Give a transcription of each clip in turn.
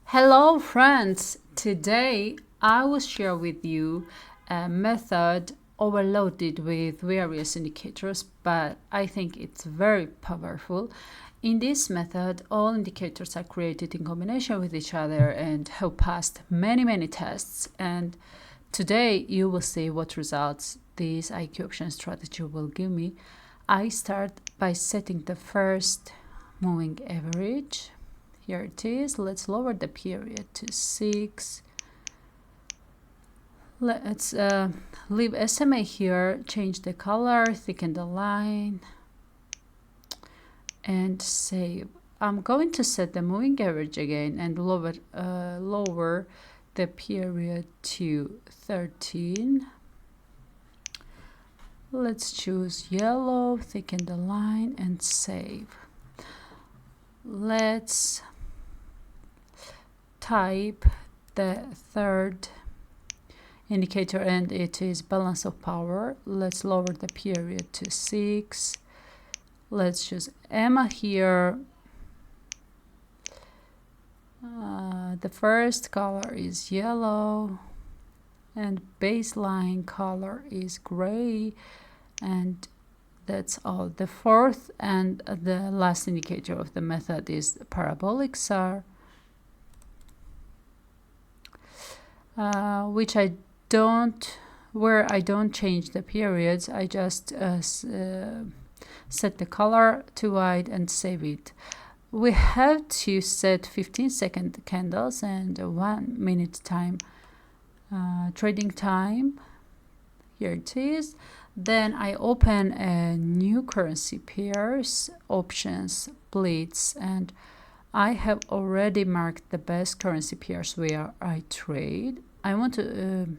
Hello friends! Today I will share with you a method overloaded with various indicators, but I think it's very powerful. In this method, all indicators are created in combination with each other and have passed many tests, and today you will see what results this IQ option strategy will give me. I start by setting the first moving average. Here it is. Let's lower the period to 6. Let's leave SMA here, change the color, thicken the line, and save. I'm going to set the moving average again and lower the period to 13. Let's choose yellow, thicken the line, and save. Let's type the third indicator, and it is balance of power. Let's lower the period to 6. Let's choose EMMA here. The first color is yellow and baseline color is gray, and that's all. The fourth and the last indicator of the method is parabolic SAR, which I don't change the periods. I just set the color to white and save it. We have to set 15-second candles and 1 minute time trading time. Here it is. Then I open a new currency pairs, options, blitz, and I have already marked the best currency pairs where I trade. I want to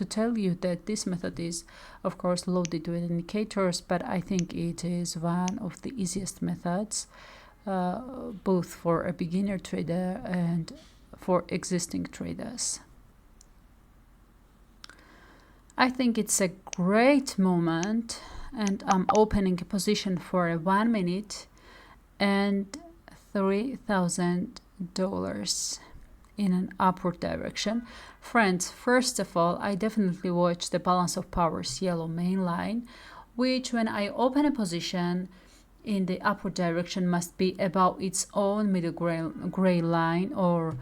tell you that this method is, of course, loaded with indicators, but I think it is one of the easiest methods, both for a beginner trader and for existing traders. I think it's a great moment, and I'm opening a position for a 1 minute and $3,000 in an upward direction. Friends, first of all, I definitely watch the balance of powers yellow main line, which when I open a position in the upward direction must be above its own middle gray line or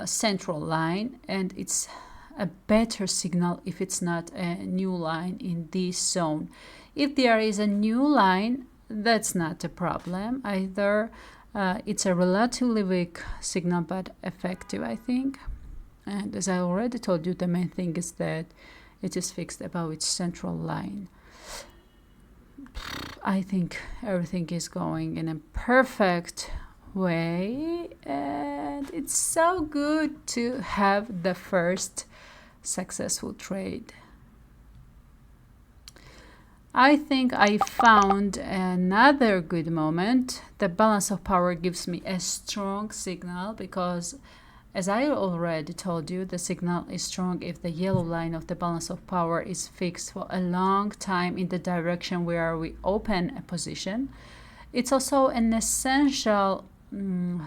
central line, and it's a better signal if it's not a new line in this zone. If there is a new line, that's not a problem either. It's a relatively weak signal but effective, I think. And as I already told you, the main thing is that it is fixed above its central line. I think everything is going in a perfect way, and it's so good to have the first successful trade. I think I found another good moment. The balance of power gives me a strong signal because, as I already told you, the signal is strong if the yellow line of the balance of power is fixed for a long time in the direction where we open a position. It's also an essential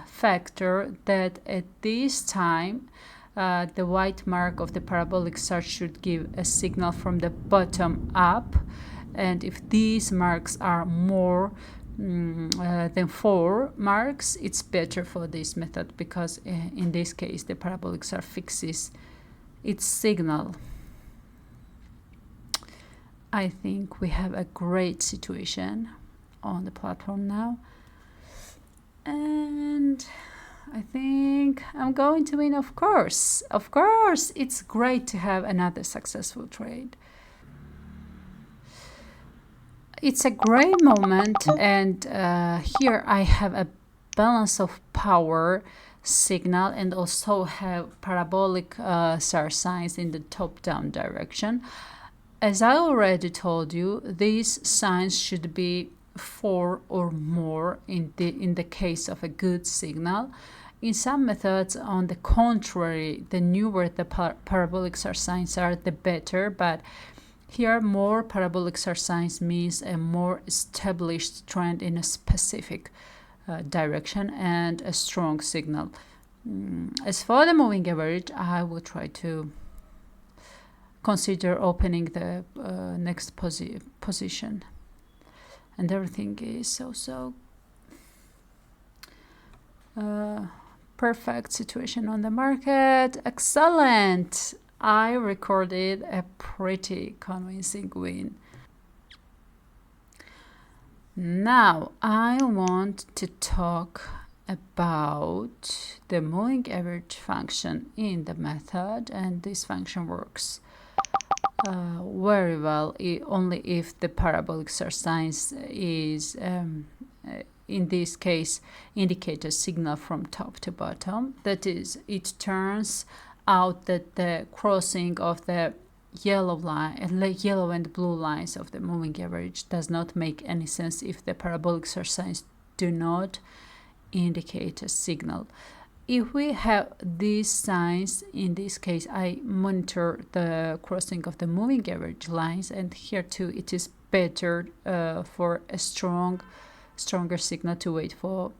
factor that at this time the white mark of the parabolic SAR should give a signal from the bottom up, and if these marks are more than 4 marks, it's better for this method because in this case the parabolic SAR fixes its signal. I think we have a great situation on the platform now, and I think I'm going to win, of course. Of course, it's great to have another successful trade. It's a great moment, and here I have a balance of power signal and also have parabolic SAR signs in the top-down direction. As I already told you, these signs should be 4 or more in the case of a good signal. In some methods, on the contrary, the newer the parabolic SAR signs are, the better, but here more parabolic SAR signs means a more established trend in a specific direction and a strong signal. As for the moving average, I will try to consider opening the next position, and everything is so perfect situation on the market. Excellent. I recorded a pretty convincing win. Now I want to talk about the moving average function in the method, and this function works very well only if the parabolic SAR signs is in this case indicate a signal from top to bottom. That is, it turns out that the crossing of the yellow and blue lines of the moving average does not make any sense if the parabolic SAR signs do not indicate a signal. If we have these signs, in this case I monitor the crossing of the moving average lines, and here too it is better for a stronger signal to wait for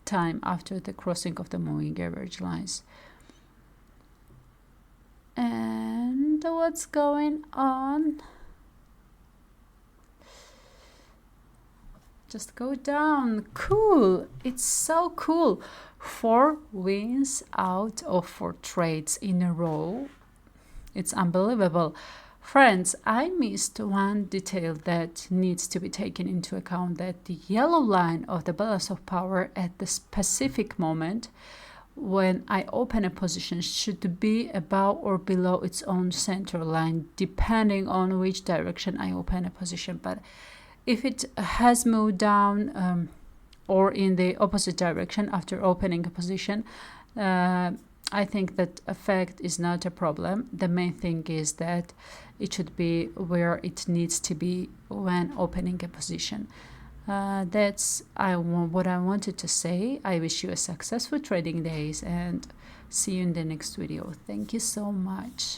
time after the crossing of the moving average lines. And what's going on? Just go down. Cool. It's so cool. 4 wins out of 4 trades in a row. It's unbelievable. Friends, I missed one detail that needs to be taken into account, that the yellow line of the balance of power at the specific moment when I open a position should be above or below its own center line, depending on which direction I open a position. But if it has moved down or in the opposite direction after opening a position, I think that effect is not a problem. The main thing is that it should be where it needs to be when opening a position. That's what I wanted to say. I wish you a successful trading days and see you in the next video. Thank you so much.